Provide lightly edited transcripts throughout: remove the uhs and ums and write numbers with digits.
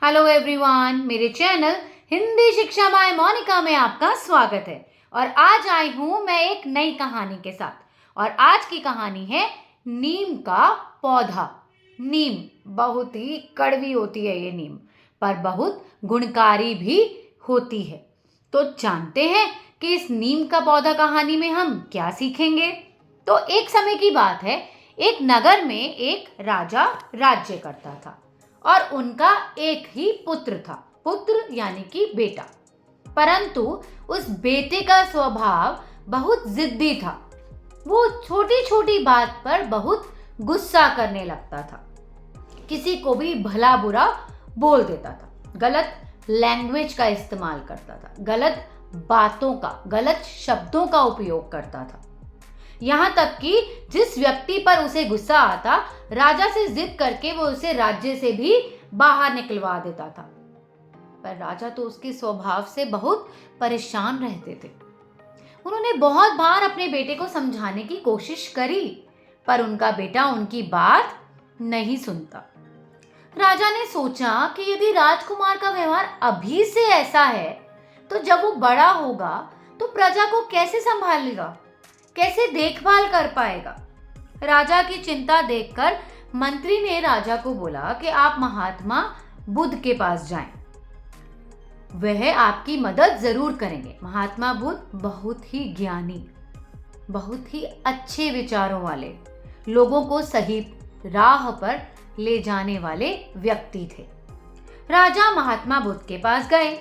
Hello everyone, मेरे channel Hindi शिक्षा bye Monika में आपका स्वागत है। और आज आई हूँ मैं एक नई कहानी के साथ। और आज की कहानी है नीम का पौधा। नीम बहुत ही कड़वी होती है ये नीम, पर बहुत गुणकारी भी होती है। तो जानते हैं कि इस नीम का पौधा कहानी में हम क्या सीखेंगे। तो एक समय की बात है, एक नगर में एक राजा राज्य करता था और उनका एक ही पुत्र था। पुत्र यानी कि बेटा। परंतु उस बेटे का स्वभाव बहुत जिद्दी था। वो छोटी छोटी बात पर बहुत गुस्सा करने लगता था, किसी को भी भला बुरा बोल देता था, गलत लैंग्वेज का इस्तेमाल करता था, गलत बातों का, गलत शब्दों का उपयोग करता था। यहाँ तक कि जिस व्यक्ति पर उसे गुस्सा आता, राजा से जिद करके वो उसे राज्य से भी बाहर निकलवा देता था। पर राजा तो उसके स्वभाव से बहुत परेशान रहते थे। उन्होंने बहुत बार अपने बेटे को समझाने की कोशिश करी, पर उनका बेटा उनकी बात नहीं सुनता। राजा ने सोचा कि यदि राजकुमार का व्यवहार अभी से ऐसा है, तो जब वो बड़ा होगा तो प्रजा को कैसे संभालेगा, कैसे देखभाल कर पाएगा। राजा की चिंता देखकर मंत्री ने राजा को बोला कि आप महात्मा बुद्ध के पास जाएं, वह आपकी मदद जरूर करेंगे। महात्मा बुद्ध बहुत ही ज्ञानी, बहुत ही अच्छे विचारों वाले, लोगों को सही राह पर ले जाने वाले व्यक्ति थे। राजा महात्मा बुद्ध के पास गए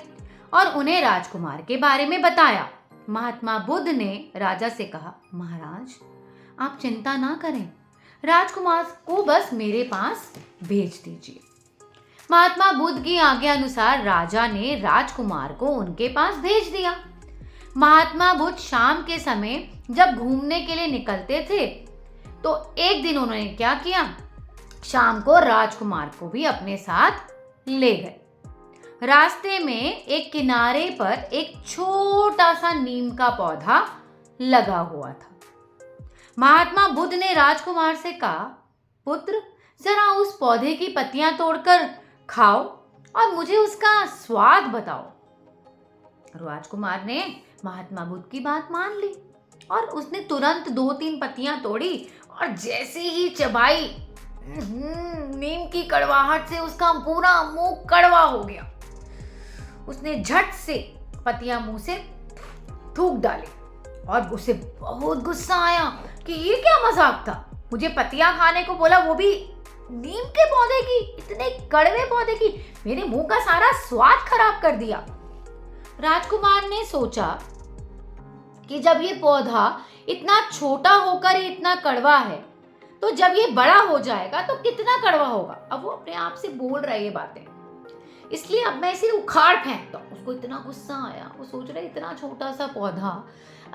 और उन्हें राजकुमार के बारे में बताया। महात्मा बुद्ध ने राजा से कहा, महाराज आप चिंता ना करें, राजकुमार को बस मेरे पास भेज दीजिए। महात्मा बुद्ध की आज्ञा अनुसार राजा ने राजकुमार को उनके पास भेज दिया। महात्मा बुद्ध शाम के समय जब घूमने के लिए निकलते थे, तो एक दिन उन्होंने क्या किया, शाम को राजकुमार को भी अपने साथ ले गए। रास्ते में एक किनारे पर एक छोटा सा नीम का पौधा लगा हुआ था। महात्मा बुद्ध ने राजकुमार से कहा, पुत्र जरा उस पौधे की पत्तियां तोड़कर खाओ और मुझे उसका स्वाद बताओ। राजकुमार ने महात्मा बुद्ध की बात मान ली और उसने तुरंत 2-3 पत्तियां तोड़ी और जैसे ही चबाई, नीम की कड़वाहट से उसका पूरा मुंह कड़वा हो गया। उसने झट से पत्तियां मुंह से थूक डाली और उसे बहुत गुस्सा आया कि ये क्या मजाक था, मुझे पत्तियां खाने को बोला, वो भी नीम के पौधे की, इतने कड़वे पौधे की, मेरे मुंह का सारा स्वाद खराब कर दिया। राजकुमार ने सोचा कि जब ये पौधा इतना छोटा होकर ही इतना कड़वा है, तो जब ये बड़ा हो जाएगा तो कितना कड़वा होगा। अब वो अपने आप से बोल रहा है ये बातें, इसलिए अब मैं इसे उखाड़ फेंकता हूँ। उसको इतना गुस्सा आया, वो सोच रहा है इतना छोटा सा पौधा,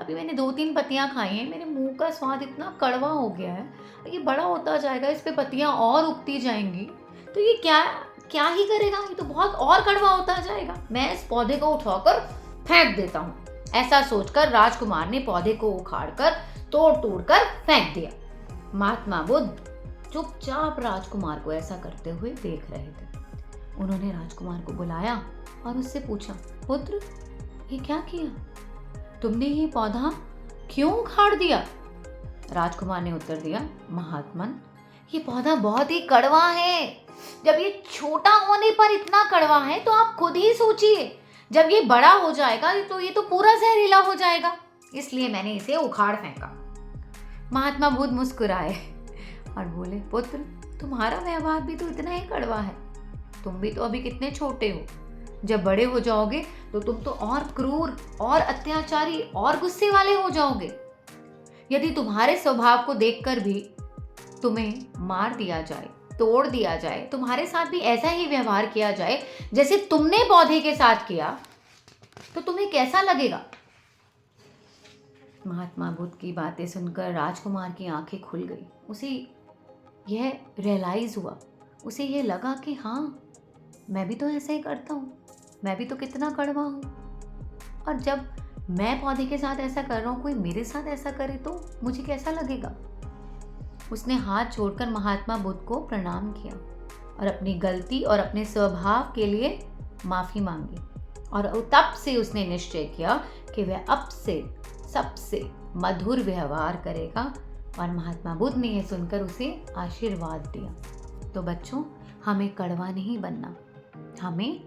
अभी मैंने 2-3 पत्तियां खाई हैं, मेरे मुंह का स्वाद इतना कड़वा हो गया है, ये बड़ा होता जाएगा, इस पे पत्तियां और उगती जाएंगी, तो ये क्या क्या ही करेगा, ये तो बहुत और कड़वा होता जाएगा, मैं इस पौधे को उठाकर फेंक देता हूँ। ऐसा सोचकर राजकुमार ने पौधे को उखाड़कर तोड़ कर फेंक दिया। महात्मा बुद्ध चुपचाप राजकुमार को ऐसा करते हुए देख रहे थे। उन्होंने राजकुमार को बुलाया और उससे पूछा, पुत्र ये क्या किया, तुमने ये पौधा क्यों उखाड़ दिया। राजकुमार ने उत्तर दिया, महात्मन ये पौधा बहुत ही कड़वा है, जब ये छोटा होने पर इतना कड़वा है तो आप खुद ही सोचिए, जब ये बड़ा हो जाएगा तो ये तो पूरा जहरीला हो जाएगा, इसलिए मैंने इसे उखाड़ फेंका। महात्मा बुद्ध मुस्कुराए और बोले, पुत्र तुम्हारा व्यवहार भी तो इतना ही कड़वा है, तुम भी तो अभी कितने छोटे हो, जब बड़े हो जाओगे तो तुम तो और क्रूर और अत्याचारी और गुस्से वाले हो जाओगे। यदि तुम्हारे स्वभाव को देखकर भी तुम्हें मार दिया जाए, तोड़ दिया जाए, तुम्हारे साथ भी ऐसा ही व्यवहार किया जाए जैसे तुमने पौधे के साथ किया, तो तुम्हें कैसा लगेगा। महात्मा बुद्ध की बातें सुनकर राजकुमार की आंखें खुल गई। उसे यह रियलाइज हुआ, उसे यह लगा कि हाँ मैं भी तो ऐसा ही करता हूँ, मैं भी तो कितना कड़वा हूँ, और जब मैं पौधे के साथ ऐसा कर रहा हूँ, कोई मेरे साथ ऐसा करे तो मुझे कैसा लगेगा। उसने हाथ छोड़कर महात्मा बुद्ध को प्रणाम किया और अपनी गलती और अपने स्वभाव के लिए माफ़ी मांगी। और तब से उसने निश्चय किया कि वह अब से सबसे मधुर व्यवहार करेगा। और महात्मा बुद्ध ने यह सुनकर उसे आशीर्वाद दिया। तो बच्चों, हमें कड़वा नहीं बनना, हमें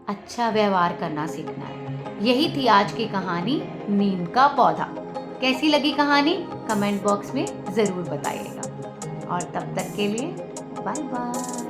अच्छा व्यवहार करना सीखना है। यही थी आज की कहानी नीम का पौधा। कैसी लगी कहानी कमेंट बॉक्स में ज़रूर बताइएगा। और तब तक के लिए बाय बाय।